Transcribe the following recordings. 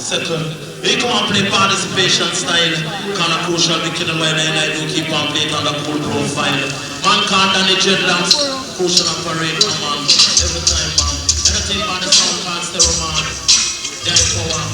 Second, we come and play participation style. Kind of crucial, we can why I do keep on playing on the cool profile. Man can't done the dreadlocks, crucial operator, man. Every time, man. Anything on the sound card, stereo, man. There's power.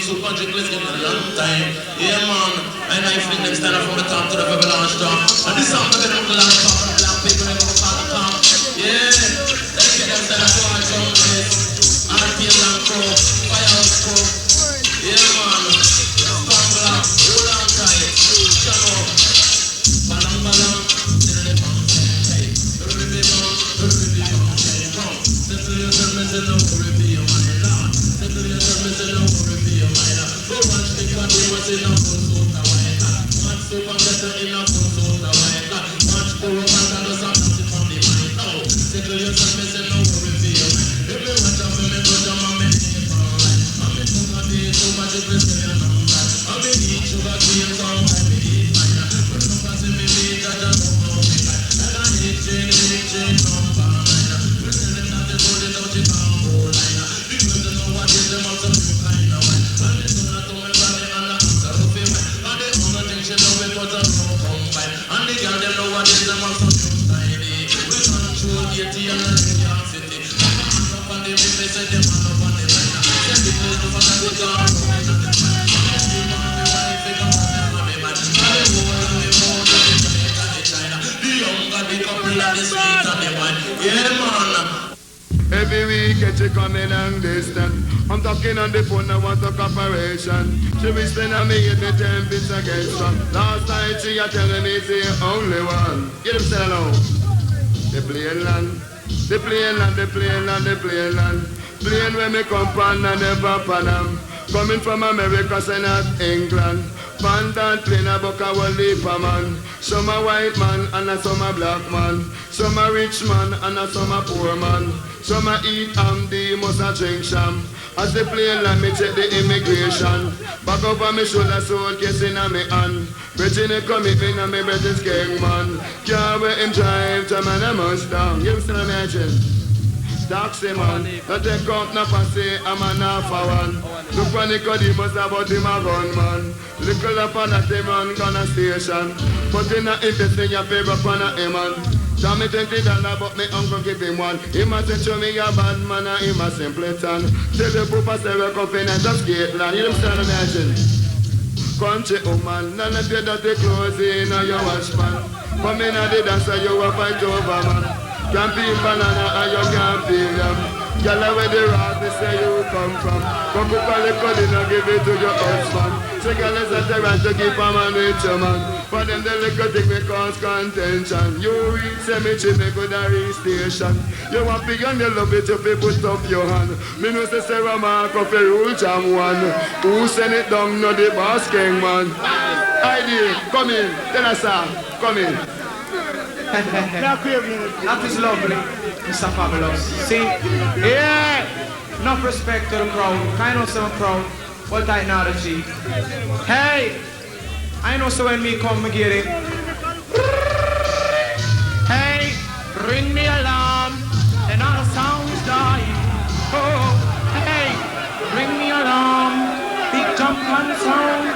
Super Jiggles in a long time. Yeah, man. And I fling them stand up from the top to the very large top. And this song is going to land top from black people and go past the top. Yeah. Let's get them stand up to our drum bass. RPM and crow. Firehouse crow. Yeah, man. Strong black. Hold on tight. Shut up. Balang balang. Hey. Hey. Hey. Come. Settle yourself, Mr. No worry, be your man. Settle yourself, Mr. No worry, be your man. Go watch the country, what's in a full suit of white. Watch super better in a full suit of white. Watch the woman that does not have it from the mind. Now, settle yourself, Mr. No worry, be your man. If you watch out for me, go down and make it all right. I'm in sugar tea, so much it will stay on that. I'm in eat sugar tea, so I'm happy to eat fire. But don't pass me meat, I just don't know me. And I eat chain, number 9. We're telling that they told it out, you can't go line. Because they know what is them out of you kind of way. And they do not know me valley and the answer of him. And they only think she know me but a no combine. And the girl them know what is them out of you style. We control the tea and the New York City. Man up on the rim, they say them man up on the line. Say the place to find out we can't go in on the man. And the man be wife, they come on me man. And the woman and the moon and the Jamaica and the China. The younger, the couple and the sweet and the wine. Yeah man. Every weekend she coming and distant. I'm talking on the phone, I want a cooperation. She whispering at me, hit me 10 bits against her. Last night she a telling me she only one. Get him still alone. The plane land, the plane land, the plane land, the plane land. Plane where me come from and never Panam. Coming from America, say not England. Banton plane a book a whole heap of man. Some a white man and some a black man. Some a rich man and some a poor man. Some a eat the most a drink sham. As the plane land me check the immigration. Back up on me shoulder suitcase in a me hand. Virginia come in and me British king man. Car where him drive to man a Mustang. You still imagine? Taxi man, not take out no passy, I'm an half a one. Look for Nicodemus about him a gunman. Little up on that him run gonna station. But in a interest in your favor upon a him man. Tell me $20 but me uncle give him one. Him a say show me a bad man and him a simpleton. Tell the poopa say we confident of Skateland. You understand imagine? Country woman, none of your dirty clothes in your wash pan. Come in and the dancer you a fight over man. Can't peel banana and you can't peel them. Girl, where the rock they say you come from. Come cook all the cutty and give it to your husband. So girl is at the right to keep a man with your man. For them the little thing may cause contention. You reach cemetery, me go to reach station. You want big and you love it, you put up your hand. Me know say Sarah Mark of a rule jam one. Who send it down, no the boss king man. ID, come in, tell us come in. That is lovely, Mr. Fabulous. See? Yeah! Enough respect to the crowd. I know some crowd. What I know the chief. Hey! I know so when me come, me get it. Hey! Ring the alarm. Then all the sounds die. Oh! Hey! Ring the alarm. Big jump and sound.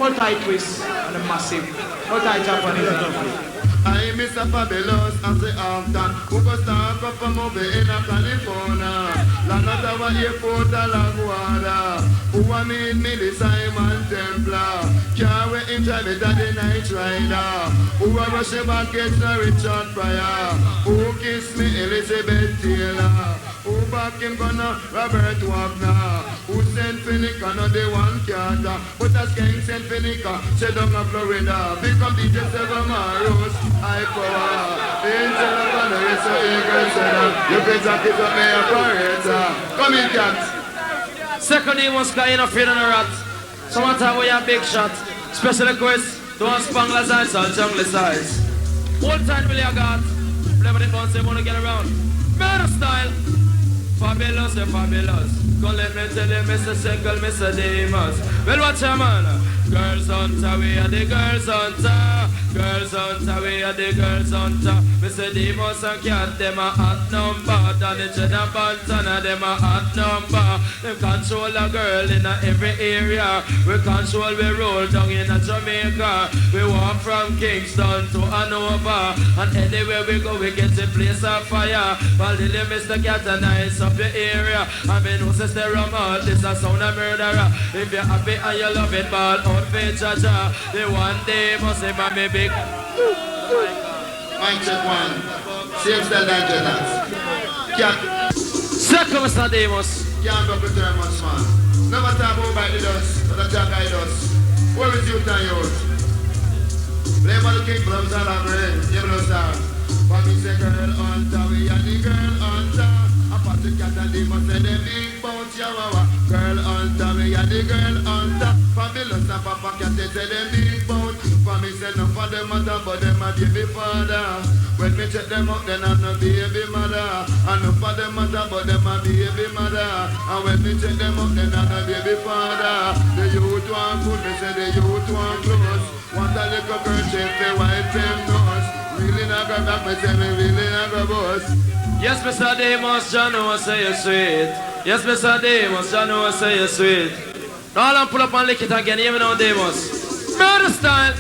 What I twist and a massive. What I jump on is I miss a fabulous and the after. Who go start up a movie in a California. Lanata wa airport a Laguada. Who a meet me the Simon Templar. Car we him drive it at the night rider. Who a rush back gets the Richard Pryor. Who kiss me Elizabeth Taylor. Who back him gonna Robert Wagner? Who sent Finica, no the one Carter. But as King sent Finica, she down in Florida. Become DJ Seven Maros, high power. Angel of honor, it's a eagle center. You can talk it up, me operator. Come in, cat. Second name was Sky, you know, feeling a rat. Sometime we have big shot. Special request to one Spangler size or jungle size. All time Billy I got. Whatever they bounce, they want to get around. Murder style. Fabulous, they're fabulous. Come let me tell you, Mr. Sickle, Mr. Demus. Well, watch your man. Girls hunter, we are the girls hunter. Girls hunter, we are the girls hunter. Mr. Demus and Cat, them a hot number. Danny Jenna Banton, them a hot number. Them control a girl in every area. We control, we roll down in Jamaica. We walk from Kingston to Hanover. And anywhere we go, we get a place on fire. While the Mr. Cat and ice up the area. I mean, who's the remote? This a sound of murderer. If you're happy and you love it, ball out for Jaja. The one day must say, me big. Mind check one. Same style than Jonas. Can't. Second, Mr. Demus. Can't go with her much, man. Never talk about by the dust, but the jack guide us. Where is you, and youth? Play by the king from Salabre. You know, sir. But we say girl hunter, we are the girl hunter. Apart the cat and they must say the big bounce, yawawa. Girl hunter, we are the girl hunter. Fabulous and Papa Cat, they say the big bounce. For me say no for them mother, but them a baby father. When me check them out, then I'm no baby mother. And no for them mother, but them a baby mother. And when me check them out, then I'm no baby father. The youth want food, me say the youth want clothes. Want a little girl, shape the white them nose. Really not go back, me say me really not go boss. Yes, Mr. Demus, John know say you're sweet. Yes, Mr. Demus, John know say you're sweet. Now I'll pull up and lick it again, even know Demus. Murder style.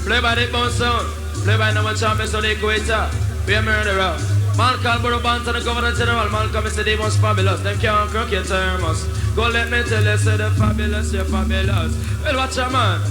Play by the bounce sound. Play by number champion, so the equator. Be a murderer. Man called Burro, Banton, the Governor General. Man called Mr. Demus, fabulous. Them can't crook your terms. Go let me tell you, say the fabulous, you're fabulous. Well, watch your man.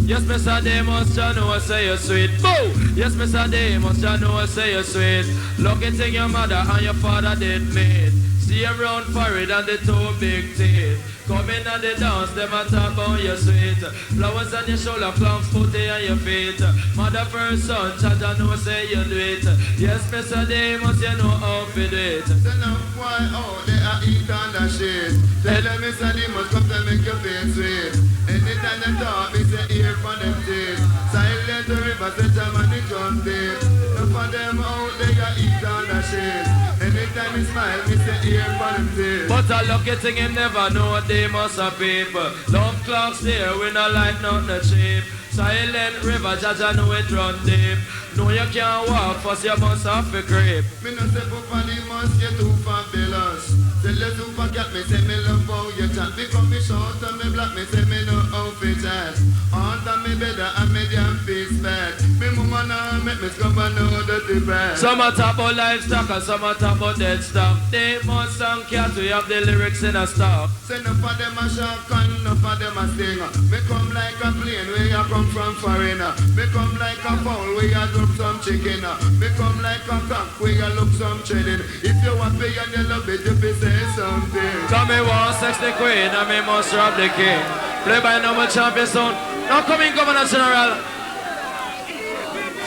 Yes, Mr. Demus, John know say you're sweet. Boo! Yes, Mr. Demus, John know say you're sweet. Look at your mother and your father did meet. See a round forehead and the two big teeth. Come in and the dance, them a talk about your sweet. Flowers on your shoulder, clowns footy on your feet. Mother first son, Chacha know say you do it. Yes, Mr. Demus, you know how to do it. Send up why oh they are eat on the shit. Tell them Mr. Demus come to make your face sweet. Anytime they talk, me say ear for them teeth. Silent the river, say jam and the drum deep. Look for them out, they are eat on the shit. Anytime he smile, me say ear for them teeth. But a lucky thing him never know they must have people. Love clocks there, we not like nothing cheap. Silent river, Jaja know it run deep. No, you can't walk, first you must have a grip. Me no say for the must get too fabulous. Tell you to forget me, say me love how you chat. Me come me short and me black, me say me no outfit chat. Under me better and me damn face bad. Me mama now make me scrub and no dirty bad. Some a talk about livestock and some a talk about dead stock. They must and cat, we have the lyrics in a stock. Say no for them a shark and no for them a stinger. Me come like a plane where you come from foreigner. Me come like a fowl where you drop some chicken. Me come like a cock where you look some treading. If you want pay and you love it, you be say something. Come me want sex the queen and me must rob the king. Play by number champion sound. Now come in, Governor General.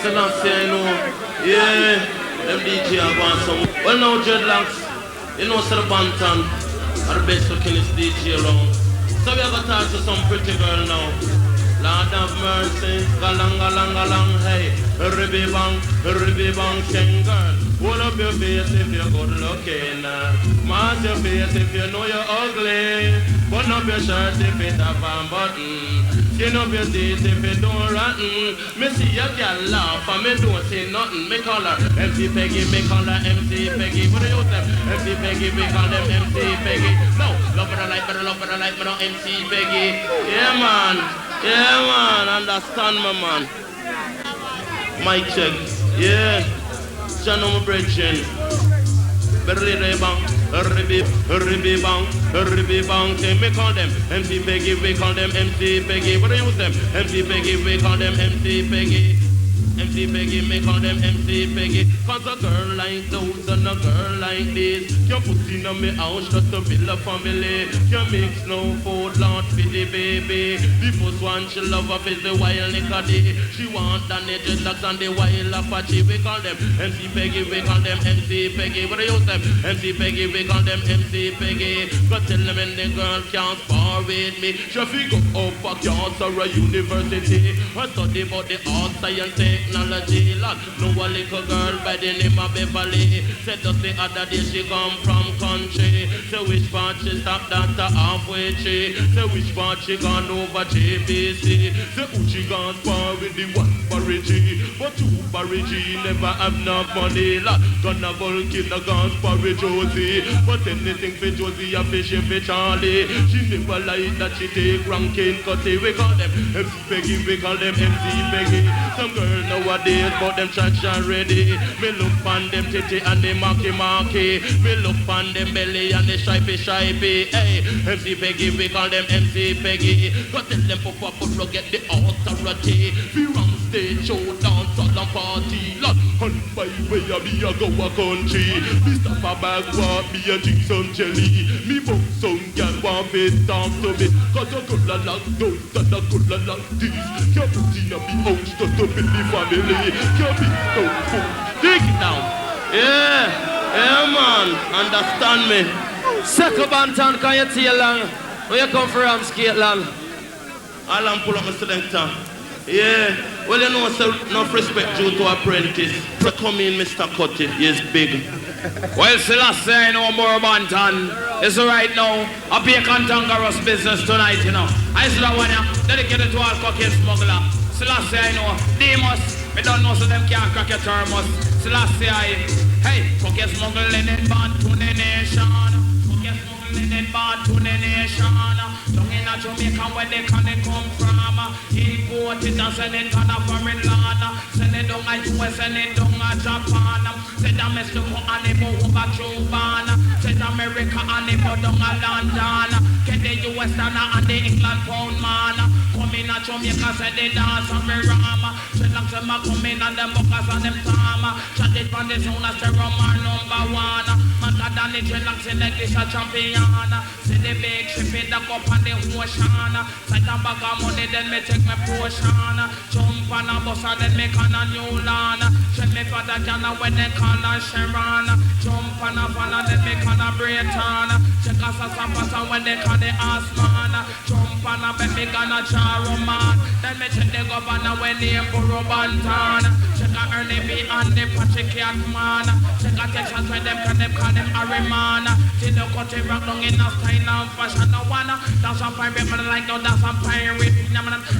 So now say I know, yeah, them DJ are going some. Well now dreadlocks, you know, Sir Banton are the best looking DJ around. So we have to talk to some pretty girl now. Lord of mercy, galang galang galang, hey, ribby bang, king girl. Hold up your face if you're good looking. Mask your face if you know you're ugly. Button up your shirt if it's a fan button. Skin up your teeth if you don't rotten. Me see a girl laugh and me don't say nothing. Me call her MC Peggy, me call her MC Peggy. What do you say? MC Peggy, me call them MC Peggy. No, love for the life, me no MC Peggy. Yeah man, understand my man. Mic check, yeah. Channel my bridging. Berry bang, say me call them MC Peggy, we call them MC Peggy. What do you use them? MC Peggy, we call them MC Peggy. MC Peggy, me call them MC Peggy. Cause a girl like those and a girl like this can put in a me house just to build a family. Can mix no food, Lord, for the baby. The first one she love up is the wild Nicodemus. She want the dreadlocks and the wild Apache. We call them MC Peggy, we call them MC Peggy. What do you say? MC Peggy, we call them MC Peggy. But tell them when the girl can't spar with me. She figure up a class or a university. I study about the art, science, technology. Lord, know a little girl by the name of Beverly. Said just the other day she come from country. Say which part she stopped at the halfway tree. Say which part she gone over JBC. Say who she gone spar with the one Barry G. But two Barry G never have enough money. Lord, gonna go kill the guns for Josie. But anything for Josie, a fishing for Charlie. She never lied that she take ranking Cutty. We call them MC Peggy, we call them MC Peggy. Some girls nowadays, but them traction ready. Me look on them titty and the marky. Me look on them belly and the shipey. Hey, MC Peggy, we call them MC Peggy. Go tell them for get the authority. We run stage show, dance all and party. Lord, on my way I be a go a country. Me stop a bag, walk me a drink some jelly. Me book some girl want to talk to me. Cause a good like those and a good like this. Can't put in a me house just to build the family. Can't be no fool. Take it down. Yeah, man, understand me. Second Banton, can you tell long? Where you come from, skate long? I'll pull up my selector. Yeah, well you know, so enough respect due to apprentice. So come in, Mr. Cutty, he's big. Well, Selassie, I know more Banton. It's right now, a be a cantankerous business tonight, you know. I still want you, dedicated to all cocaine smuggler. Selassie, I know, Demus, I don't know so them can't crack your thermos. Selassie, hey, cocaine smuggling in Banton nation. Cocaine smuggling in Banton nation. Down in Jamaica where they can come from. Import it and send it on a foreign land. Send it down to US, send it down to Japan. Send a Mexico and they move over Cuban. Send America and they move down to London. Get the US dollar and the England pound man. Come in at Jamaica, send the dance and me ram. Send them to my come in and them buckers and them tam. Chat it from the zone as the Roman number one. Man got than the dreadlocks in like this a champion. See the big ship in the cup and the ocean. Side a bag of money then me take my portion. Jump on a bus and then me can a new land. Send me for the can when they call a Sharon. Jump on a van and then me can a Brayton. Check us a Sampasa when they call the Asman. Jump on a bet me gonna Charo man. Then me check the governor when they Burro Banton. Check a Ernie B and the Patrick man. Check a Texas when them can them call them Ariman. Till the country rock down in a style and fashion. No one that's a pirate man like no that's a pirate.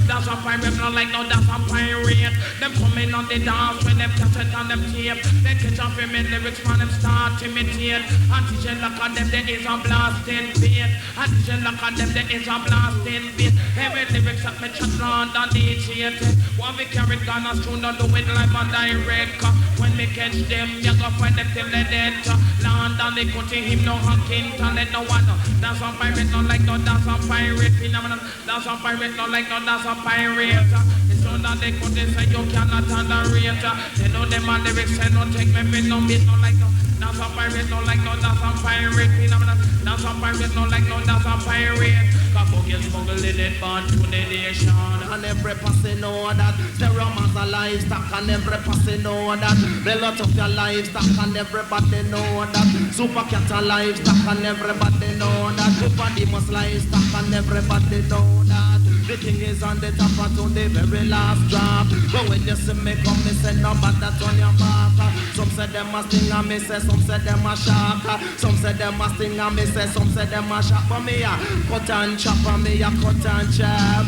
That's a pirate man like no that's a pirate. Them coming on the dance when them cassette on them tape. They catch up in lyrics man them start to imitate. And teaching look on them there is a blasting beat. And teaching look on them there is a blasting beat. Every lyrics that me chat land and DJ. One we carry gun and soon don't do it live and direct. When me catch them, you go find them till they dead. Land and they cut him no hacking talent no one. That's a pirate not like no that's a pirate phenomenon. That's a pirate not like no that's a pirate. It's not that they cut say you cannot tolerate. They know them and lyrics say no take me fit no meat no like no. That's a pirate not like no that's a pirate phenomenon. That's a pirate not like no that's a pirate. Cocaine smuggling it born to the nation. And every person know that the romance a livestock. And every person know that the lot of your livestock. And everybody know that super cat a livestock. And everybody know that everybody must livestock. And everybody know that the king is on the top until the very last drop. But when you see me come, me say no but that's on your back. Some say them a sting and me say some say them a shock. Some say them a sting and me say some say them a shock. But me a cut and chop and me a cut and chop.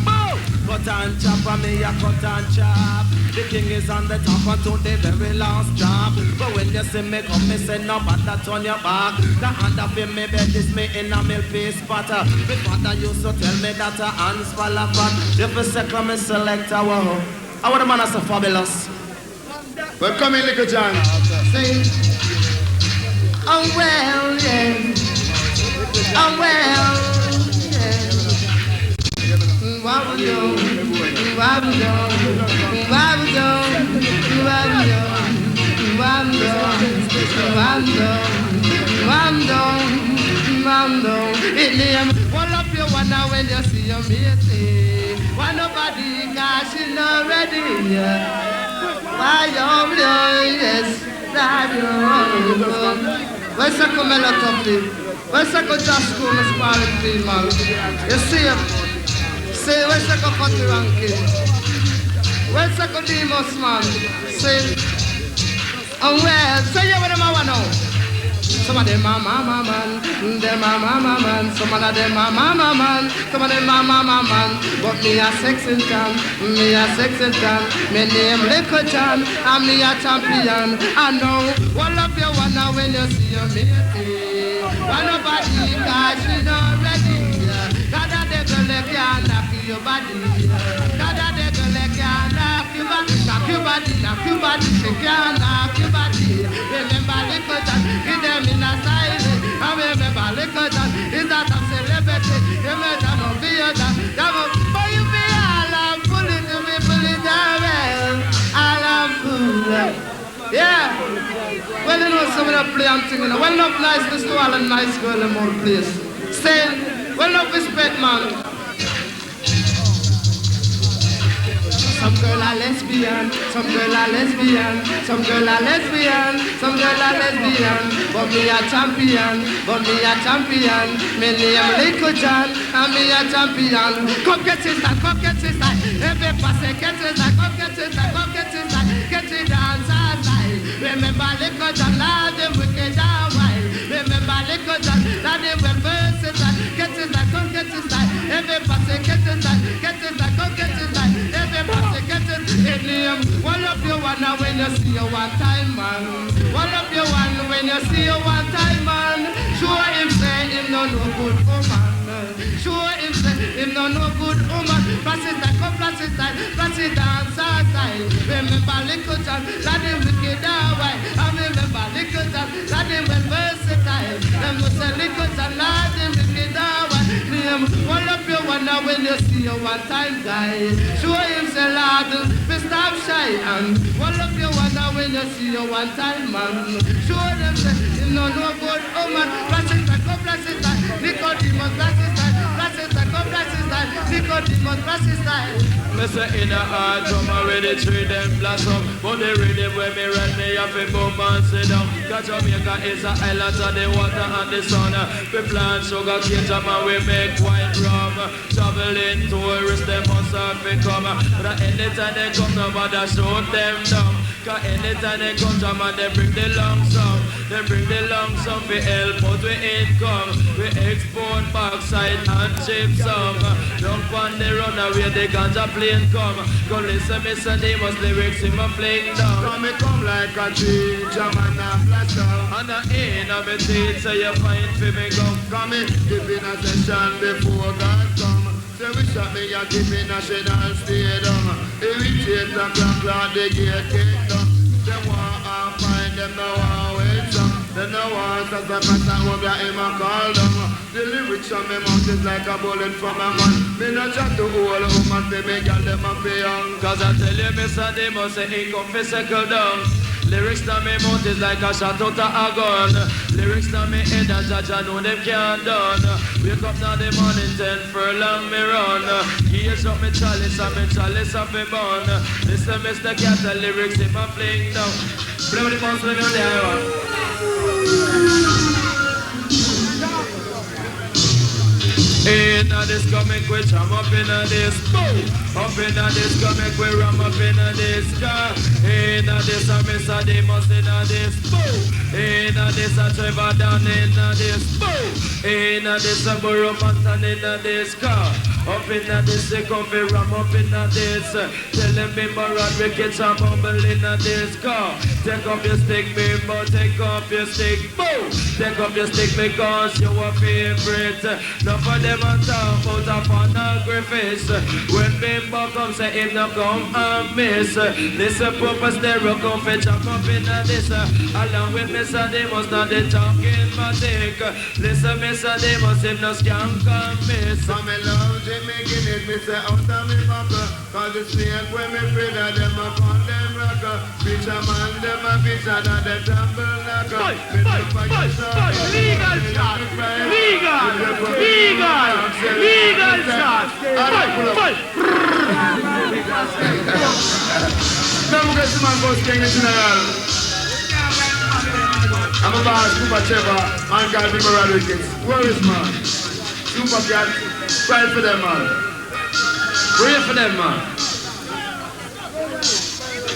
Cut and chop and me a cut and chop. The king is on the top until the very last drop. But when you see me come, me say no but that's on your back. The hand of him me bed is me in a milk piece butter. My father used to tell me that a hands fall apart. If a second me select our the man is so fabulous. Welcome in, Little John. Sing. Oh well, yeah. Oh well, yeah. Why we go? Why we go? Why we go? Mando. It name, one up your one now when you see your mate. One nobody, gosh, she not ready. Why you yes, that you where's the Camilla Coffee? Where's the just school, Miss Marley, man? You see him? Say, where's the Cutty ranking? Where's the Nicodemus, man? Say, and well, say you what I want now. Some of them are mama man, them are mama man. Some of them are mama man, some of them are mama man. But me a sexy town, me a sexy town. Me name Little John, and me a champion. I know all of you wanna when you see me. One nobody cause she not ready. God a devil can knock your body. God a devil can knock your body, knock your body, knock your body. She can knock your body. Remember Little John, give them in a style. I remember Little John, is that a celebrity? You may not be a dad, but you be all I'm pulling to me, pull it down. All I'm pulling. Yeah. Well, you know, some of the play I'm thinking, well, enough niceness to all a nice girl in more place. Still, well, enough respect, man. Some girl are lesbian, some girl are lesbian, some girl are lesbian, some girl are lesbian. But me a champion, but me a champion. Me name Little John, and me a champion. Come get it, come get it, every pass get it, come get it, come get it, get it dance outside. Remember Little John, now them wicked and wild. Remember Little John, now them well versatile. Get it, come get it, every pass get it, come get it, every pass. One of you one when you see you one time, man. One of you one when you see you one time, man. Sure him say him no good woman. Sure him say him no good woman. Pass it like come, pass it dance outside. Remember Little John, that him wicked away. I remember Little John, that him well versatile. Them go say Little John, that him wicked away. One of you one when you see you one time, guy. Sure him say lad, stop shy and one of you one when you see you one time, man. Sure them say you know no good woman. Bless it, come bless it, Nicodemus, bless it, come bless it, Nicodemus, bless it. Me say in a hard drum already tree them blossom. But the rhythm when me run me up a boom and sit down. Cause Jamaica is a island of the water and the sun. We plant sugar cane and we make white rum. Traveling tourists them must have become. But anytime they come nobody shoot them down. Cause anytime they come Jamaica they bring the long song. They bring the long song for help out with income. We export backside and chip some. Don't want the runaway the ganja plane come. Go listen Mr. Damus lyrics in my playing down. Come like a tree, jam and a flash out. And I ain't a me teeth so you find for me come. Come in, give in a session before God come. Say we shot me a give in a national stadium. Irritate the clock the gate kingdom. They want to find them no one wait some. They no want us a pattern what ya him a call them. The lyrics on me mouth is like a bullet from a gun. Me not chat to all woman say me girl them a be young. Cause I tell you Mr. Damus say he come fi circle down. Lyrics to me mouth is like a shot out of a gun. Lyrics to me head and judge I know them can't done. Wake up now the morning 10 furlong me run. Here's up me chalice and me chalice up me bun. Listen Mr. Cat the lyrics him a playing down. Play with the bounce with me on the high one. In a disco make we jam up in a disco. Up in a disco make we ram up in a disco. In a disco Mr. Damus in a disco. In a disco Trevor down in a disco. In a disco Burro Banton in a disco. Up in a disco come fi ram up in a disco. Tell them bimbo rod wicked and bumble in a disco. Take up your stick bimbo, take up your stick. Boom! Take up your stick because you are favorite. Now for them a talk out of pornographies. When bimbo come say him no come and miss. Listen proper stereo come fetch a up in a this. Along with Mr. Damus not the talking matic. Listen Mr. Damus him no skank and miss. Come in love it making it, me say out of me buckle. Cause the snake when me afraid of them, I call them rocker. Fisherman, them a fish and the tumble knocker. Legal shot! Legal shot! Come get some man goes king general. I'm a boss, Super Trevor, man called Big Burro Wickets. Where is man? Super Cat, cry for them man. Pray for them man.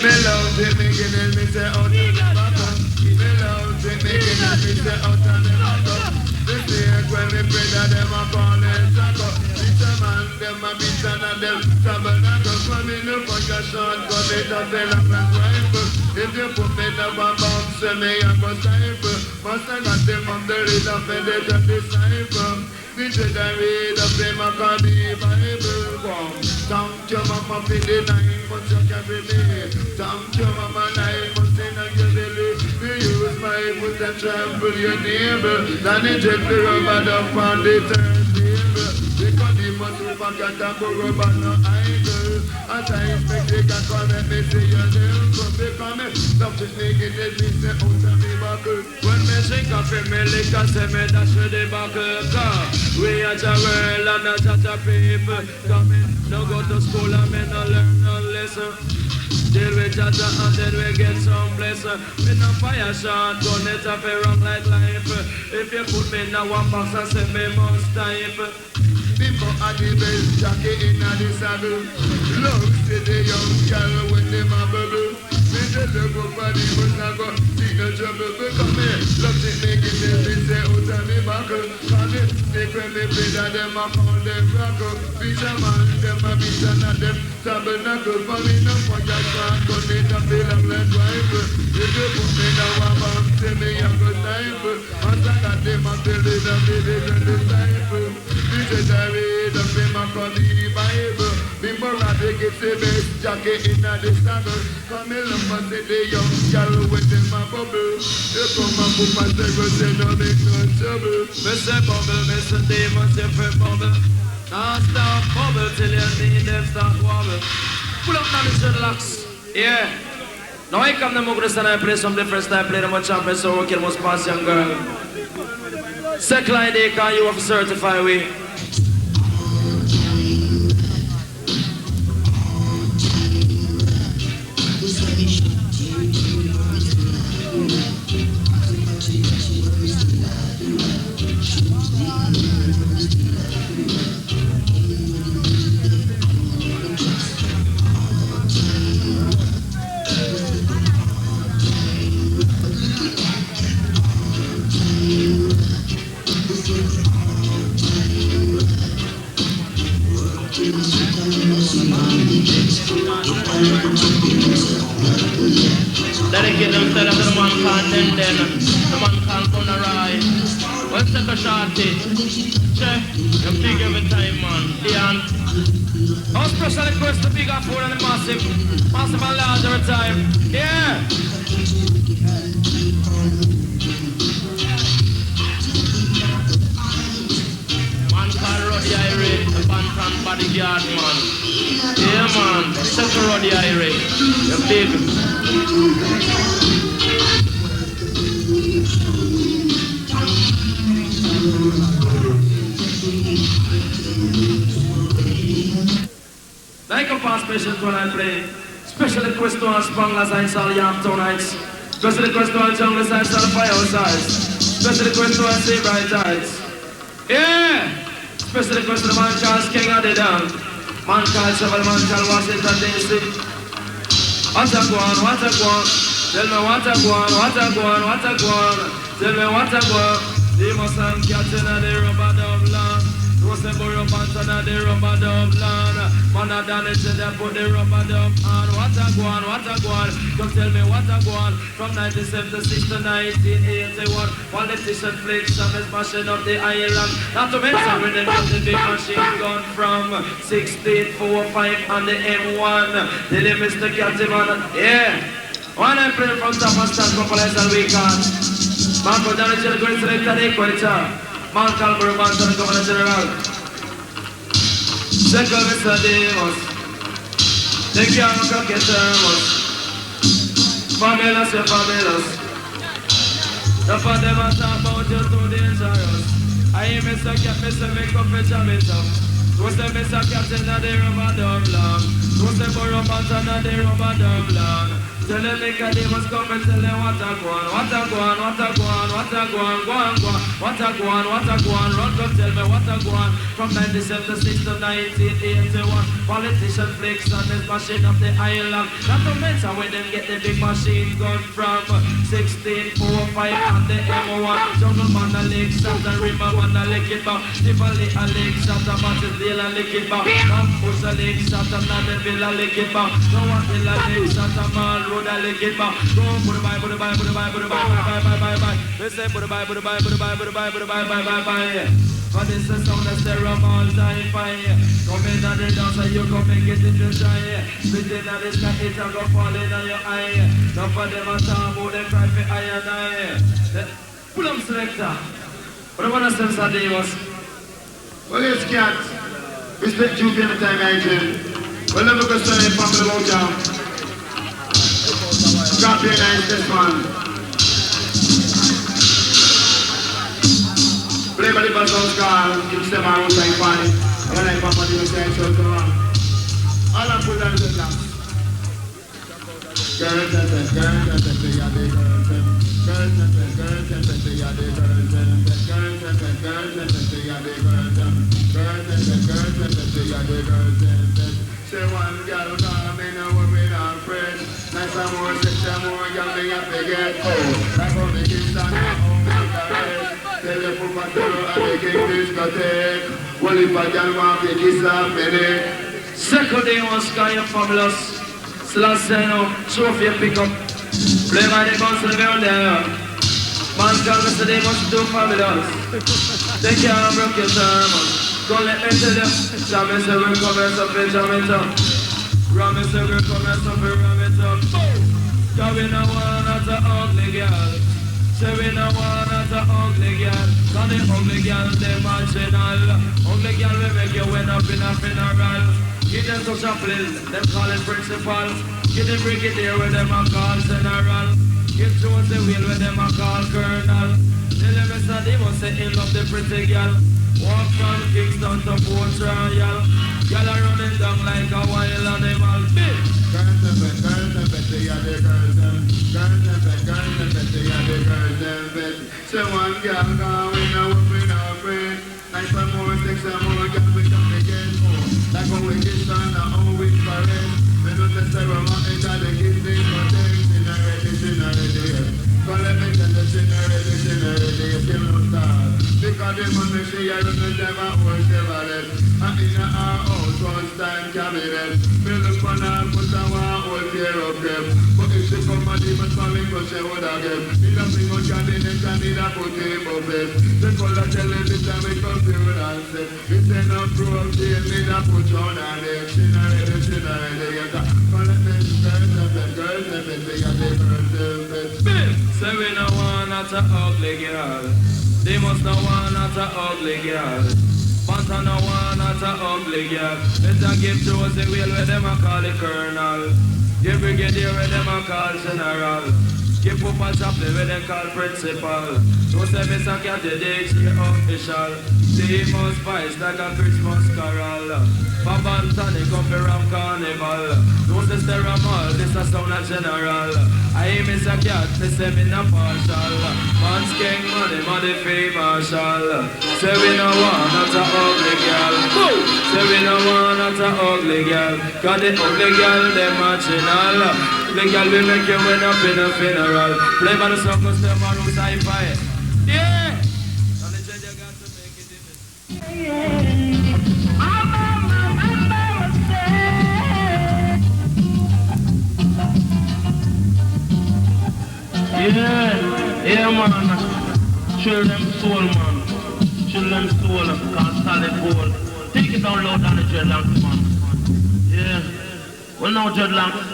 Me love it, making it, me say out of the buckle. Me love it, making it, me say out of the buckle. The snake when me pray that them a call it sucker. Fisherman, them a bitch and them tabernacle. Come in the fuck a shot, gun it a fell up and rifle. If you put me down a bomb, say me a go stifle. Must have got them up the rhythm and they just disciple. Me should I read up in my Cutty Bible. Thank you mama for the 9 months you carry me. Thank you mama 9 months in a your belly. Me use my foot and trample your neighbor. Then inject the rubber up on the turntable. Because the muscle back at the rubber no idle. As I expect they can come and me say your name. Come become it. Stop it making it me say out of me buckle. When me drink up in me liquor say me dash with the buckle. We are the world and not just the people. Come in, no go to school and me no learn no lesson. Deal with Jaja and then we get some blessing. Me no fire shot, gun it up a wrong like life. If you put me in a one box and say me must type. Bimbo at the best jacket in the saddle. Look to the young girl when they a bubble. Me tell the good body was not go see no trouble. But come here, love it making them me say out of me buckle. Cause it snake when they play that them a call them rocker. Fisherman, them a bitch and them tabernacle. For me no fire shot, gun it a feel and let rifle. If you put me down a bomb, say me a go stifle. Once I got them a tell it a village and disciple. This is a read of them a Cutty Bible. Bimbo Raddy gets the best jacket in the saddle. Come in and say the young girl with them a bubble. You come and put my secret, say no make no trouble. Me say bubble, me say demon, say free bubble. Now stop bubble till you see them start wobble. Pull up down the dreadlocks. Yeah. Now I come to Mugris and I play some different style. Play them a champion so working most pass young girl. Second line they can you have certify we. Dedicate themselves to the man called Denton, the man called Bonarai. Let's take a shorty. Check, you big every time, man. Dion. Our special request to big up for the massive and large every time. Yeah. Man called Roddy Irie, the Banton bodyguard, man. Yeah, man. Take a Roddy Irie. You big. Like a past special when I play. Special request to our Spanglers and Sal Yam Tonights. Special request to our Junglers and Sal Firesides. Special request to our Sea Bright Tides. Yeah! Special request to the man Charles King of the Down. Man called several man called Washington DC. What a go on, what a go on. Tell me what a go on, what a go on, what a go on. Tell me what a go on. Demons and cats in the rubber dub land. Rose Burro Banton and the rubber dub land. Man a done it, they put the rubber dub on. What a go on, what a go on. Come tell me what a go on. From 1976 to 1981. Politician flicks and is mashing up the island. Not to mention when they got the big machine gun from 1645 and the M1. The limits to Cutty man. Yeah. When I play from top and stand for police and weekend. Man go down to the great selector, the equator. Man called Burro Banton, Governor General. Second Mr. Davis. They can't cook your thermos. Fabulous, you're fabulous. The fun them a talk about you too dangerous. I hear Mr. Cat, Mr. Make up for Jamaica. What's the Mr. Captain of the rubber dub long? What's the Burro Banton of the rubber dub long? Tell them Nicodemus come and tell them what a go on, what a go on, what a go on, what a go on, go on, go on, what a go on, what a go on, run come tell me what a go on. From 1976 to 1981, politician flicks on this machine of the island. Not to mention where them get the big machine gun from 1645 on the M1. Jungle man a lick shot and Rimmer man a lick it back. Tivoli a lick shot and Martinsdale a lick it back. Campus a lick shot and Naneville a lick it back. No one will a lick shot and Marl Road a lick it back. Go put a bye, put a bye, put a bye, put a bye, bye, bye, bye, bye. They say put a bye, put a bye, put a bye, put a bye, put a bye, bye, bye, bye. But this is sound of stereo all time fire. Come in on the dance and you come and get it to try. Spit in on the sky, it a go fall in on your eye. Now for them a talk about them cry for eye and eye. Pull them selector. What I want to say is Davis. Well, yes, cat. Respect you for the time I did. Well, never go study family about you. God be nice, this man. Play by the Banton call, keep them around like fine. And when I come on the side, so come on. All I'm put on the glass. Girls and they are the girls and girls and they are the girls and they are the girls and girls and they are the girls and girls and say one girl come in and woman and friend. Nice and more, six and more, young me up again. Oh, like how they keep standing home with the rest. Tell the football and they keep discotheque. Well, if I can want to kiss a minute. Second day on Sky and Fabulous. Last sign up, trophy and pick up. Play by the guns to the girl there. Man's call Mr. Davis do Fabulous. They can't break your thermos. Go let me tell you. Jamaica say we're coming up in Jamaica. Ram say we're coming up in Jamaica. Cause we no want at the ugly girl. Say we no want at the ugly girl. Cause the ugly girl they marginal. Ugly girl will make you win up in a funeral. Give them such a place, them call it principal. Give them brigadier where them a call general. Give Jones the wheel where them a call colonel. Tell them Mr. Davis say he love the pretty girl. Walk from Kingston to Port Royal. Girl are running down like a wild animal. Girls and they are the girls and girls and they are the girls and say one girl gone with a woman or friend. Nice and more, six and more, girl we come again. Like how we kiss on the own with parade. We don't necessarily want it at the kissing, but they're already. Come let me tell the sin already, still no start. Because the money she has to never hold Chevrolet. And in our house, one time cabinet. Me look for her, put her one whole pair of them. But if she come and even for me, but she would have them. Need a bring out cabinet and need a put him up it. The color television, we computer and say. We send up through she need a put on her name. She not ready, yes. Come let me girls and they got the girls and say we no want at a ugly girl. They must no want at a ugly girl. Banton no want at a ugly girl. Better give Jones the wheel where them a call the colonel. Give brigadier where them a call general. Give Papa Chaplain where them call principal. Don't say Mr. Cutty, the HQ official. The most spice like a Christmas carol. For Banton, they come from carnival. Don't say Steramol, this a sound a general. I hear Mr. Cat, they say me no partial. Man's king money, money free marshal. Say we no want not a ugly girl. Say we no want not a ugly girl. Cause the ugly girl, they marginal. The girl will make you win up in a funeral. Play by the song, cause them are who's hi-fi. Yeah! On the jet, you got to make it in Yeah, man. Chill them soul, man. Chill them soul, cause solid gold. Take it down loud on the dreadlocks, man. Yeah. Well, now dreadlocks.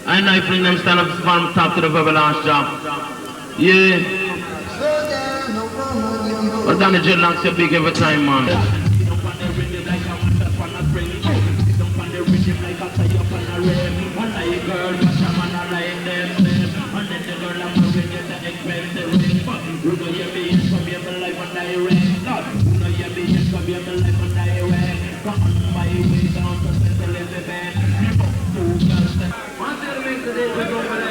I know fling them stand up from top to the very last job. Yeah. But down the dreadlocks, you're big every time, man. a spring. Sit down on the rhythm like a tie up on a rail. And like girl, but a man a line them. And then the girl I'm moving get the expensive ring. You know you be in from your life on direct. You know you be in from your life on direct. Come on my way down to St. Elizabeth. One gentleman today we go for the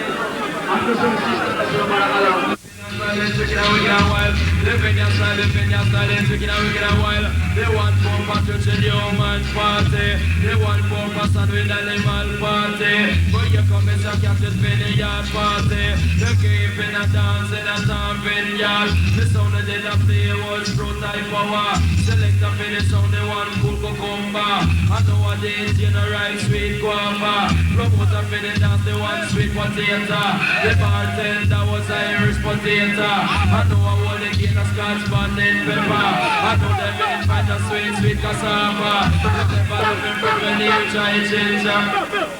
after some system that's your mother. Silence, we can we get a while. Living your silence, we can we get a while. They want more partridge in the human party. They want more person with animal party. But you come and say cat is vineyard party. They keep in a dance in a town vineyard. The sound of the play was true type power. Select up in the sound they want cool cucumber. And nowadays you know right sweet guava. Promoter for the dance they want sweet potato. The bartender was Irish potato. I know I want to gain a Scotch bonnet pepper. I know them in find a sweet cassava. If they follow me from the new try ginger.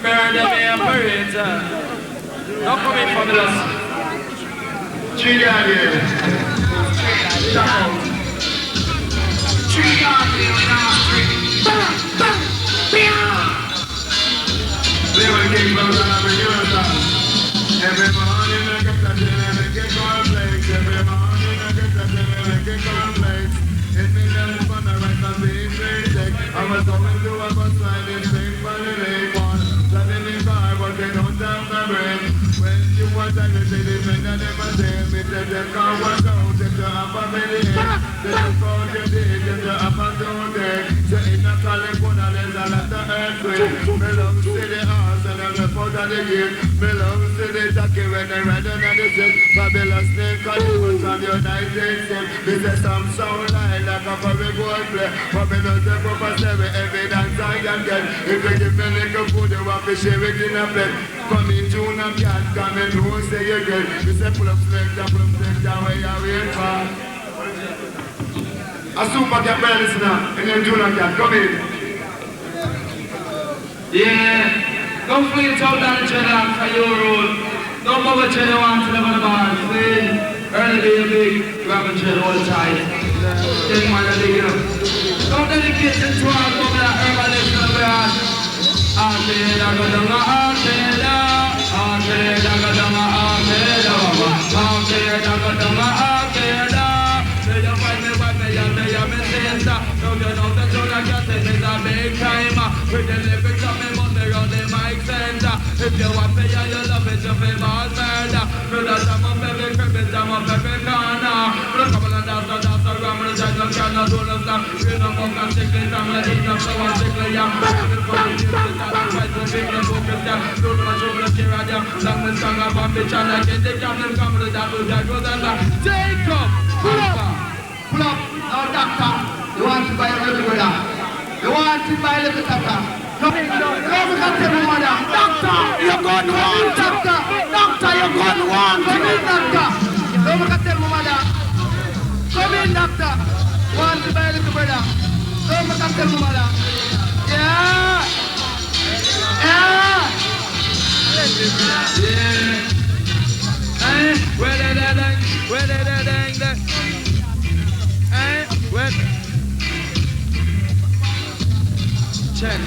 Murder me operator. Now come in for us. Trinidad here. Trinidad here on the street. They will keep us on the Europe. Every morning I get a dinner and I get cornflakes. Every morning I get a dinner and I get cornflakes. It made them fun, I write my big paycheck. I was going to a bus ride in St. Valley one. Driving in car, but they don't have my brain. When you want time to say this, and I never say me, that the car was out, that you have a million. That you call your day, that you have a two-day. So in a California, there's a lot of earthquake. Me love see the house and I'm the foot of the gate. Me love see the jockey when they ride on the jet. Babylon snake and you was from your 19th. This is some sound line like a very good play. But me don't take up a seven, every dance I can get. If you give me little food, you want to share it in a plate. Come in June and can't come in, who say you get. You say pull up snake, where you wait for. A super cat better listen now, and then June and can't come in. Yeah, don't fling it out down the channel for your rule. Don't move a channel on to the bar. Early baby, grab a channel all the time. Take my leg up. Don't dedicate it to our popular herbalist of the art. Arteda, Gadanga, Arteda. Arteda, Gadanga, Arteda. Arteda, Gadanga, Arteda. They don't find me what they are missing. Don't you know that you're not getting is a big time. With the lyrics of me, but they're on the mic center. If you want me, you love it, you feel all murder. Feel that I'm up every crib, I'm up every corner. Look up and dance around with the judge, cannot do the stuff. You know, fuck and stick it, I'm letting them so I'm sickly. I'm fucking for the music, I'm fighting for people, focus down. Don't much over the care of them. Long the song about bitch, and I get the jam, them come to the devil, that goes and that. Take up, pull up, now doctor. You want to buy a little brother? You want to buy a little doctor? Come in, don't tell me mother. Doctor, you're going to want. Doctor, you're going to want. Come in, doctor. Don't tell me mother. Come in, doctor. Want to buy a little brother? Don't tell me mother. Yeah. Hey, where the dang, where the dang, hey, where? Check.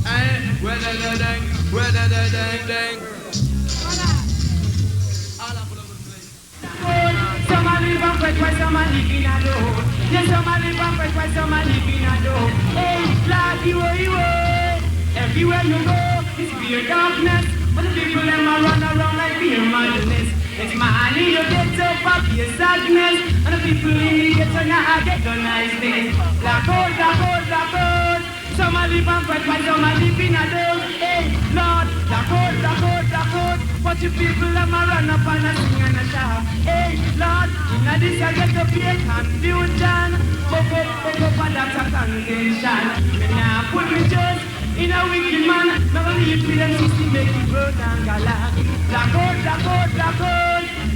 Hey, where the dang, where the dang. Some a live and fret while some a live in a door. Yes, some a live and fret while some a live in a door. Hey, like you way. Everywhere you go, it's pure darkness. But the people them a run around like pure madness. It's money you get so for pure sadness. And the people in the ghetto now get the niceness. Black out. Some a live and fret while some a live in a door. Hey, Lord, black out. But the people them a run up and a sing and a shout. Hey, Lord, in this I get to be a confusion. Buck up and that's a contention. Me now put me just in a wicked man. Never leave me them system make it road and gala. Black out.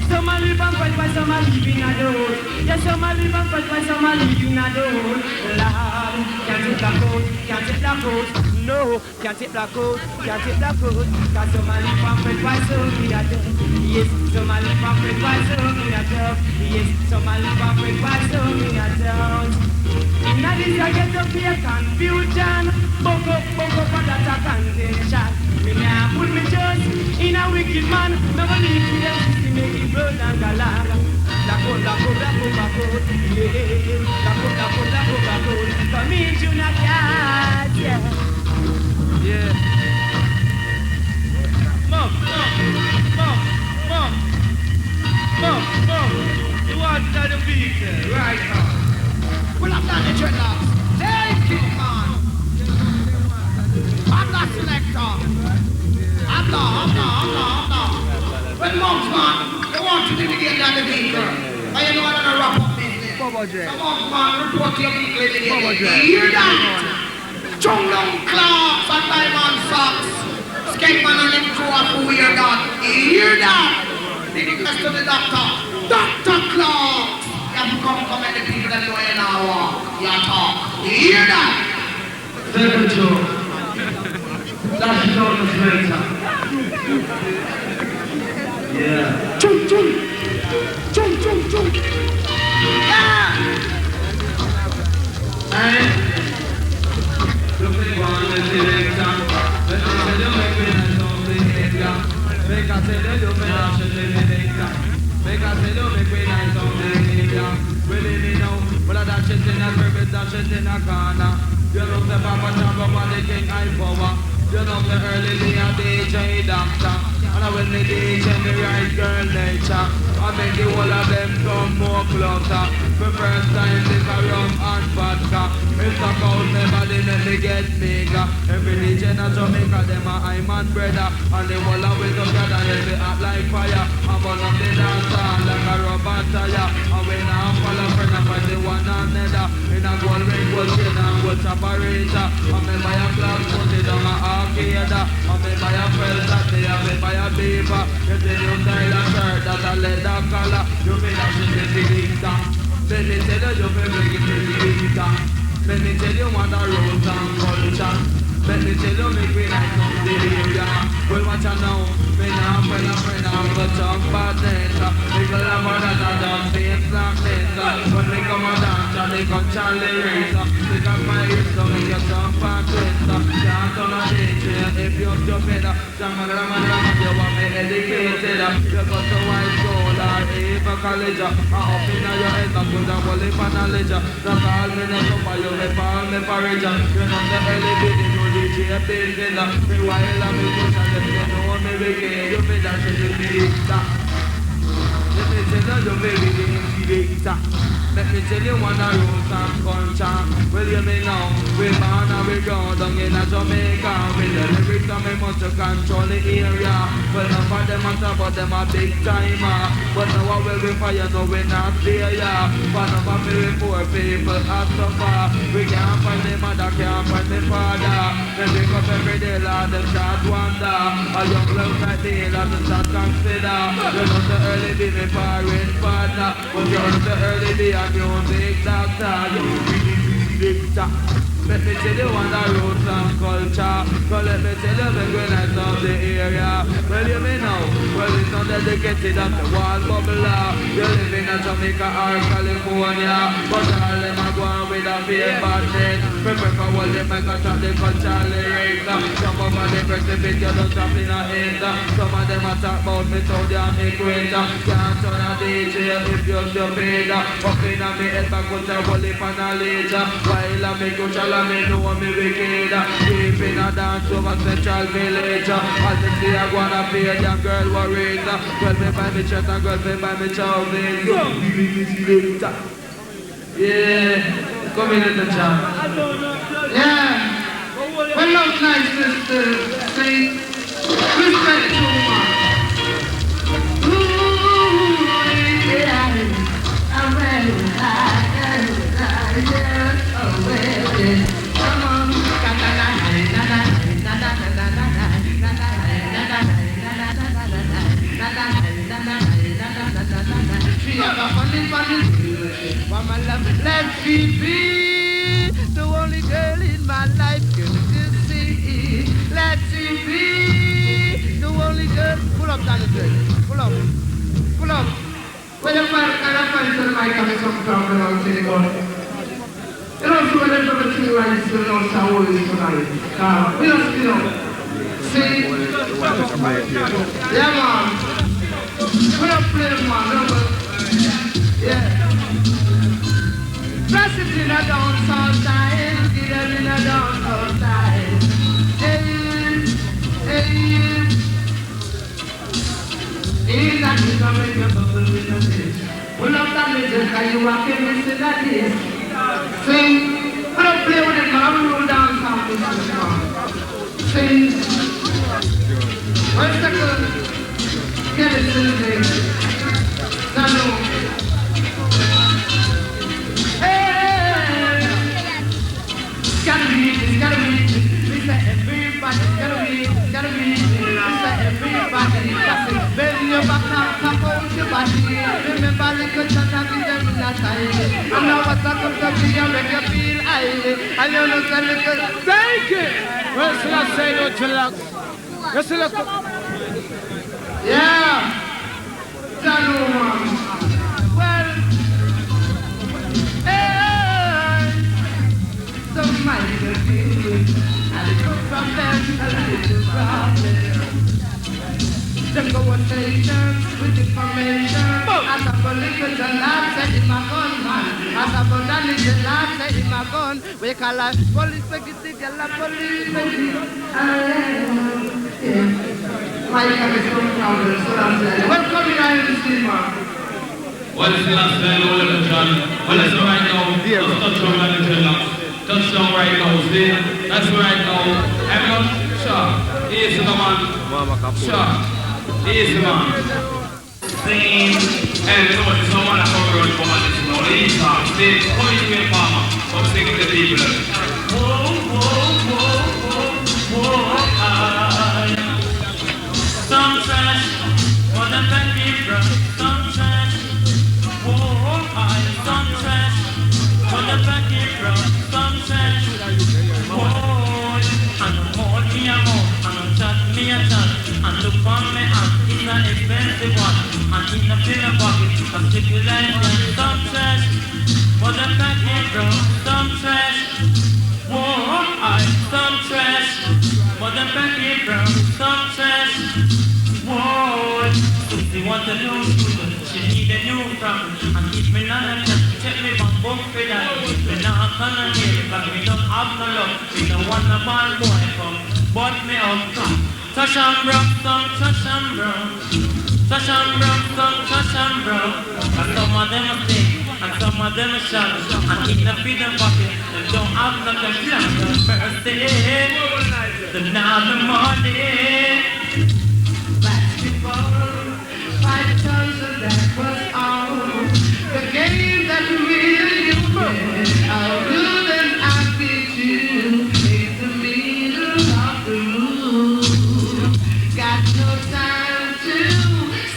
Some a live and fight while some a live in a door. Yes, some a live and fight while some a live in a door. Lord, can't take black out. No, can't take black out. Cause some a live and fight while some in a door. Yes, some a live and fight while some in a door. Yes, some a live and fight while some in a door. Inna the this I get up here confusion. Buck up for that a contention. Me nah put me trust in a wicked man. No believe in them to make it blood and galang. La coda, yeah. La coda. Come in, Junior Cat, yeah. Yeah. Mom. You want to the vehicle, right now? Well, I'm done the dreadlocks. Take it, man. I'm not selector. I'm not. Well, monks, man, they want to navigate down the vehicle. And you know what I'm going to wrap up business. So, monks, man, report to your vehicle again. You hear that? Chung long clocks and diamond socks. Skateman and him crew up who hear that. You hear that? They request to the doctor. Dr. Clark! You have to come at the people that know you now walk. You talk. You hear that? Very true. That's the later. Yeah. Chung. Yeah! And look at one, the selector. Let me tell you, make me nice on the behavior. Make I tell you, make I should live in the make I tell you, make me nice on the behavior. Really me know, but I dash it in a purpose, dash it in a corner. You know the Papa Jumbo on the king I power. You know the early day of DJ doctor. And when the DJ the right girl nature, I make the whole of them come more closer. For first time this a rum and vodka. It's a cold never they make me get mega. Every DJ in Jamaica them a I'm and brother. And the whole of it together and they act like fire. I'm one of the dancer like a rubber tire. And when I follow friend I find the one another. In a gold ring, gold chain and gold operator. I may buy a flag put it on a arcade. I may buy a felt that they have may buy a paper. Get the new style of shirt that a leather collar. You may have to get the dicta. Let me tell you may bring it to the dicta. Let me tell you what a rose and culture. Let me tell you make me like some the area. Well watch out now. Me now friend I'm go talk about this. People have heard that I don't face like this. When they come and dance they come Charlie Racer. Pick up my wrist so make you jump and twist. Dance on a DJ if you're stupid. You want me educated. You got to white school or even college. I up in your head back with a whole heap of knowledge. Don't call me no super, you may call me porridge. You know the early beginning you DJ building. Meanwhile I'm in push and if you know me begin. You may dance in the dicta. Let me tell you baby the dicta. Let me tell you one of rules and culture. Well you may know, we born and we grow down in a Jamaica. With the lyrics and we must control the area. Well none of them matter but them a big timer. But now I will we fire, no we not failure. But now we poor people have suffer. We can't find the mother, can't find the father. They pick up every day like them start wonder. A young love like me like them start consider. You know the early be my parents' father. But you know the early be music doctor, you dicta. Let me tell you on the roots and culture. So let me tell you the greatness of the area. Well you may know, well it's not dedicated at the wall bubbler. You live in a Jamaica or California. But all them are going with a fake badness. Prepare for all them make a shot the cultural lyrics. Some of them precipitate you don't stop in a head. Some of them a talk about me so damn equator. Can't turn a DJ if you're stupid. Up in a me head back with a whole heap of knowledge. While I make you shall me know me wicked. Deep in a dance over Central Village. All them say I wanna be a young girl worried. Girl me buy me shirt and girl me buy me trousers. Yeah, come in at the jam. Yeah. Well, love niceness to say respect to man. Ooh, yeah. I'm ready. Come on. Let me be the only girl in my life you can see. Let me be the only girl. Pull up, Jonathan. Pull up. Pull up. When the fire can I find some mic and some problem out in the corner. You know, so when to write this with us always tonight. We don't spin up. See? Yeah, man. We don't play the man. Yeah. Press it in a dancehall style. Get it in a dancehall style. Hey, hey. Ain't that you can make your bubble with a fish? Pull up that little cause you are famous in that is. Sing. We don't play with it, man. We roll down something. Sing. One second. Get it to the thing. Now, hey. It's gotta be, it's gotta be. It's like everybody, it's gotta be, it's gotta be. It's like everybody. Bend your back and tap out your body. Remember little chance of them in that time. And now what's that comes up to you make you feel high. And you know say little thank you. Well, still I say no chillax. Yes, still yeah. Jano man. Well, hey, some might be good. And it comes from them a little problem. Them go on stations with information. As a political lad said in my gun, man. As a political lad said in my gun. We call her police security, girl a police security. Why you can't be so proud of so I'm saying. Welcome in our industry, man. What is the last time, Little John? Well, that's right now. Let's touch on the dreadlocks. Touchdown right now, see? That's right now. Everyone, sure. Easy, man. Sure. Easy, man. Sing. And you know what? It's no one that come around from this. No, leave talk. See? Come in here, mama. Come sing to the people. Whoa, whoa, whoa, whoa, whoa, some trash, what the back from some trash. Whoa, some trash, what the back from some trash. Whoa, and hold me a mouth, and chat me a chat, and look on me and it's an expensive one, and in a pillar pocket, and stick you like some trash, what the back from some trash. Whoa, some trash, what the back from some trash. Whoa, she want a new student, she need a new friend. And if me not a chance, check me back book for that. Me not gonna hear it, but we don't have no love. We don't want a bad boy come, but me up. Touch and brown, some touch and brown. Touch and brown, some touch and brown. And some of them are sick, and some of them are shot. And in the feed them pocket, they don't have nothing planned. First day, the now the morning. 5,000, that was all. The game that we really played. How good and happy to in the middle of the room. Got no time to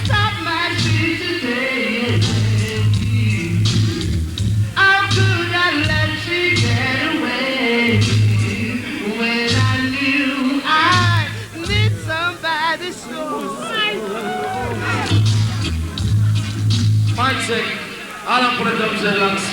stop my feet today. How could I let you get away when I knew I need somebody so. Mic check. All up for the dubs and lungs.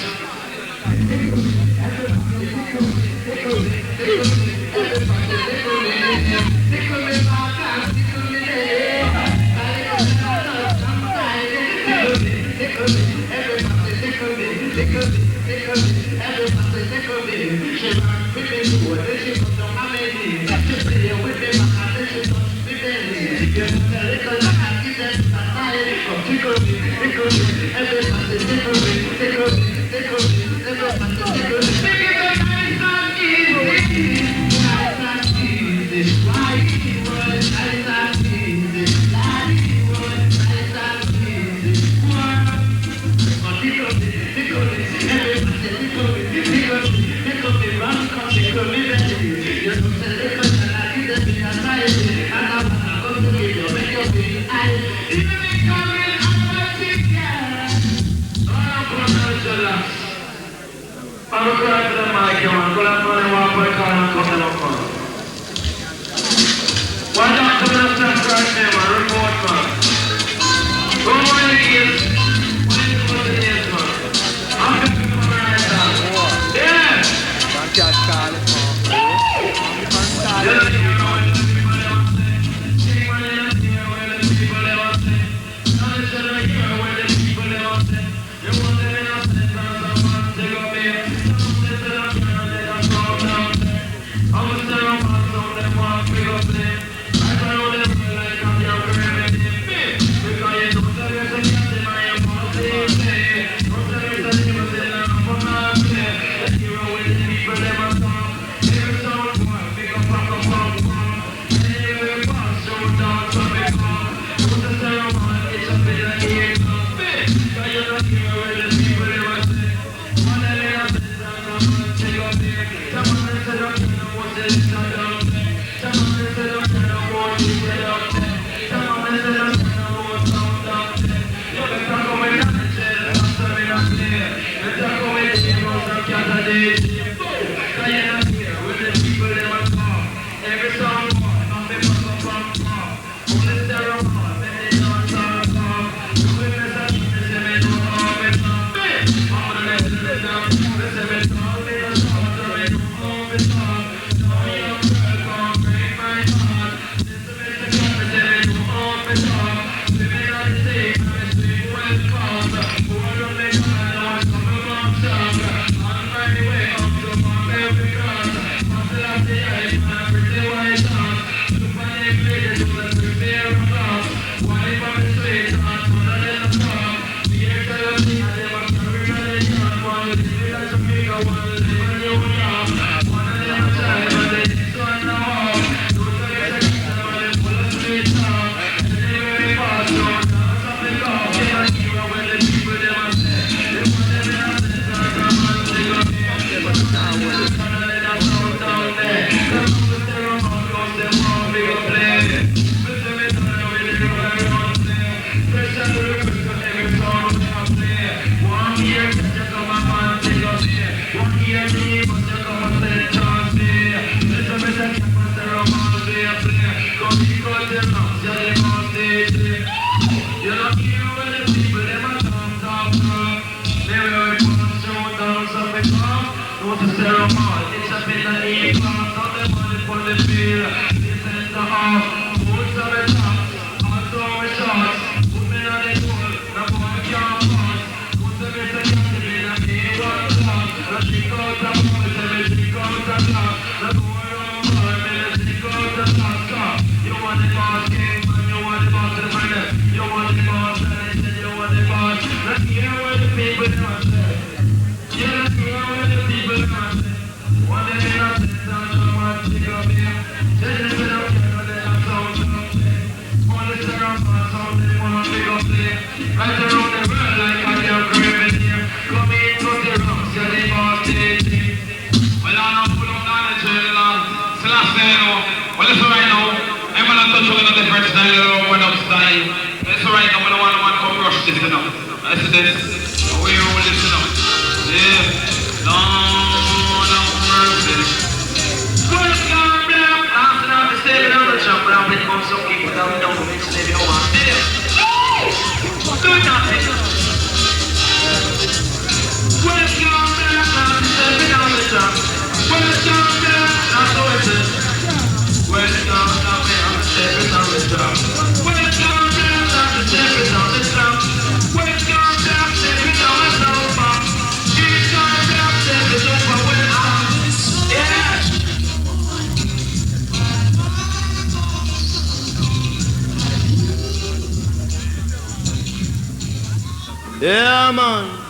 Yeah, man.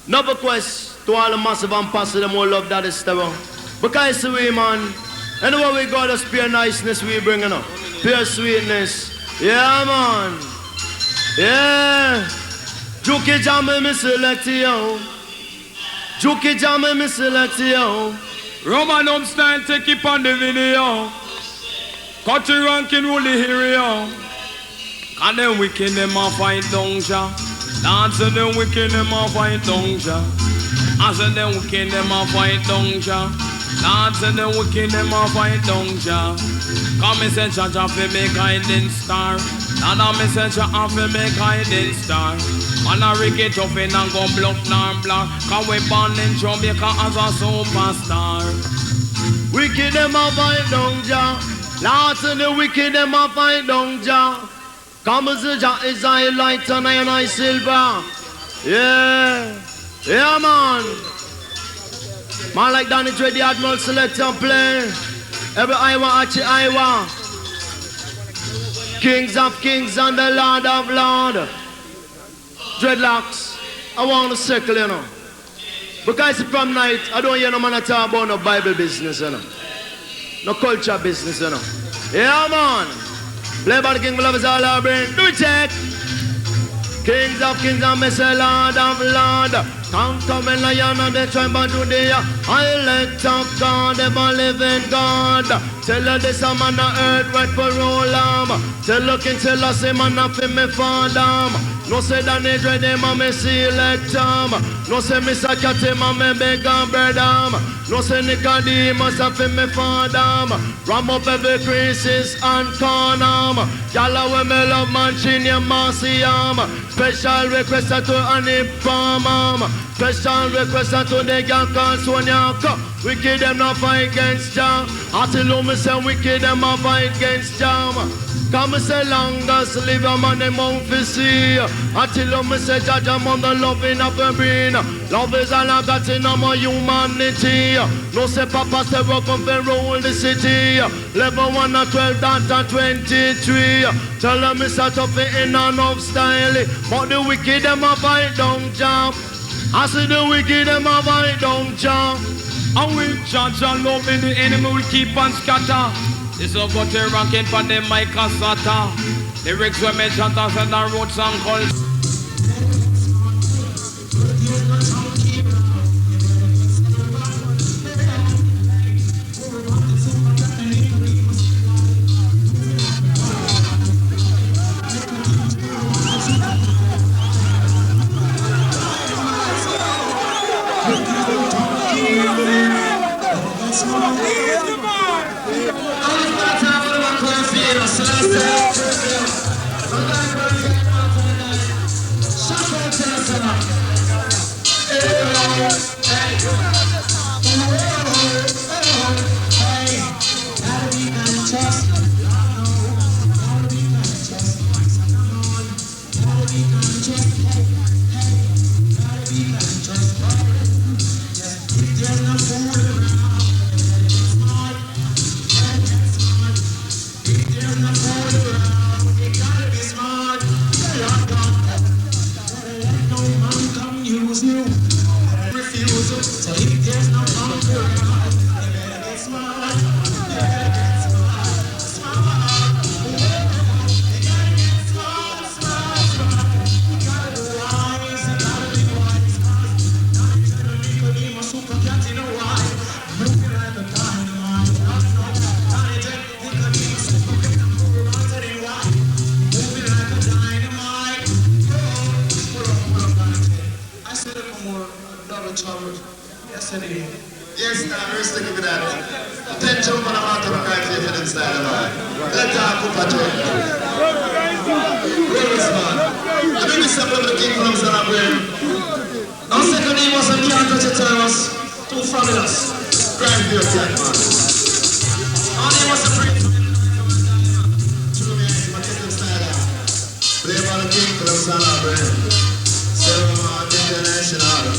No request to all the massive and passive them who love that is stereo. Because it's the way, man. Anyway we go, just pure niceness we bringing up. Pure sweetness. Yeah, man. Yeah. Juki Jammy, me select you. Juki Jammy, me select you. Roman style, take it on the video. Cutty ranking, will the hero. And then we can them a fight down, ja. Dance and then we can them a fight down, ja. As and then we can them a fight down, ja. Dance and then we can them a fight down, ja. Come and say Jaja fi make hiding star. Nana me say Jaja fi make hiding star. Man a Reggae tough in and go bluff nor black. Cause we born in Jamaica as a superstar. Wicked them a fight down, ja. Lots of the wicked them a fight down, ja. Come as a ja is I light and I silver. Yeah. Yeah, man. Man like Danny Trey, the Admiral select and play. Every Iowa, Achi Iowa. Kings of kings and the Lord of lords. Dreadlocks, I want to circle, you know. Because from night, I don't hear no man talk about no Bible business, you know. No culture business, you know. Yeah, man. Play by the king, love is all our brain. Do it, check. Kings of kings and me say Lord of lord. Conquering lion of the tribe of Judea. I elect of God, ever living God. Tell her this a man of earth right for roll. Tell her King tell us him man of me father. No say that need ready him and me select no say Mr. Cutty and me beg and brother. No say Nicodemus of me father. Ram up every creases and corner. Y'all when me love man chin your mercy Special request to an informer. Special request to the gang called Sonia. Wicked them not fight against Jah. Until me say wicked them not fight against Jah. Come say longest live a man them mount to see. Until me say Jah on the loving of the brain. Love is all I got in my humanity. No say Papa say welcome to rule the city. Level 1 and 12 down to 23. Tell them it's a tough in enough style. But the wicked them a fight down Jah. I see the wicked them a fight down Jah. And we judge and love in the enemy will keep on scatter. This is what they're ranking for them mic and sata. Lyrics were made chanters and I wrote song called Yes, now we're sticking with that. Then jump on a mountain and cry for your feeling style of life. Let that put a joke. Yes, man. I mean, it's simple to keep from San Abraham. Our second name was a can't touch it to us. Too fabulous. Cry for your time, man. Our name was a free. True me, my feeling style of play by the king from San Abraham. Seven international.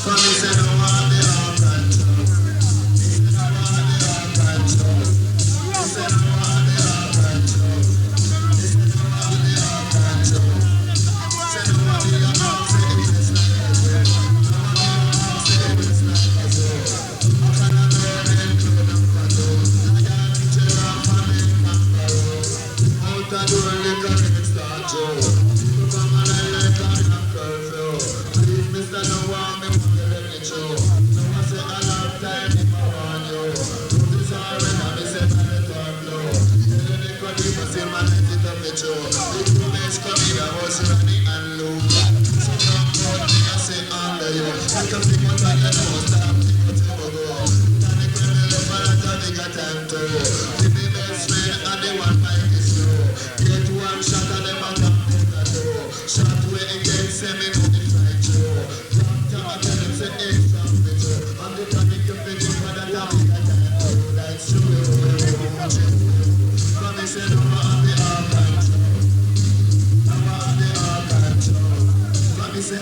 Come and say no one the all-time show. He said no one the all-time show. He said no one the all-time show. He said no one the all-time show. He said no one the all-time show. It's like a show. No one the all-time show. It's like a show. I can't learn into the patrol. I can't teach you how to make my parole. Out the door, liquor, and start show. Come on, I like a curfew. Please, Mr. No one, me want to let me show. No one say a long time if I want you. Put this all in and me say my return flow. Tell the Nicodemus in my night it up the show. The two men come in, I was running and low. So now God me I say under you. I can see what I know, stop me what you go. Danny can me love and I thought they got time to. The best friend and the one like is slow. Get one shot and them a top put a door. Shot way again, say me know the fight show. I tell them say it's from me too. On the topic of the deep for the topic I can't do. That's true. Come and say no one the all-time show. No one the all-time show. Come and say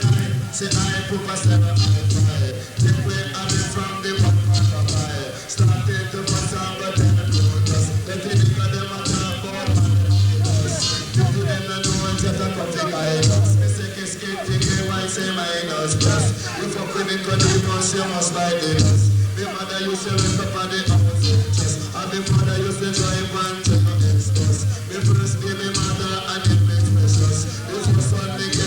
I put a 7 I five. Take away I be from the one of I. Started to pass on but then I don't us. Let me think of them and talk about man and us. If you them not know it's just a cutting I us. Me say kiss take why say minus plus. You fuck with Nicodemus, you must buy the bus. The mother used to wake up on the house and the father used to drive and take an express. The first baby mother and the big precious. This was Sunday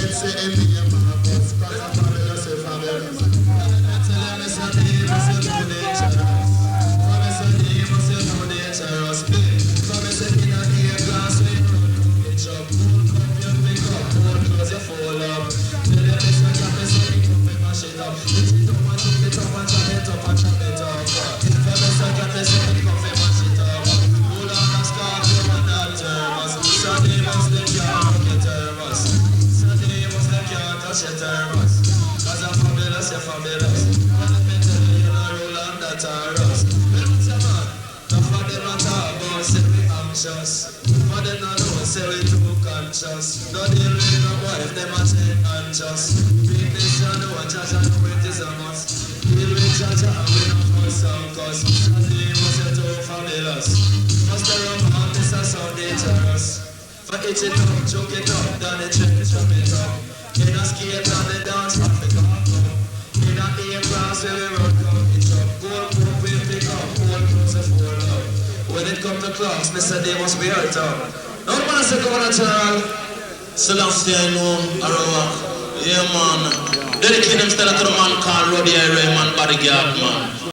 not a rust. Look at man, enough of them not talk about say we anxious. But them not know say we too conscious. No deal with no boy if them a say anxious. Big this you know, Jaja know it is a must. Deal with Jaja and we not for some cause. As he was a too fabulous. Must the rum on this a so dangerous. For itch it up, choke it up, down the trench, chop it up. In a skate on the dance, off the car. In a A-class, where we run, come it up. Gold poop, we pick up, gold clothes, we fall up. When it come to clocks, Mr. D must be hurt up. Now the man say, Governor General, Celestia, I know, Arawak. Yeah, man. Dedicate them still to the man called Roddy Raymond Bodyguard, man.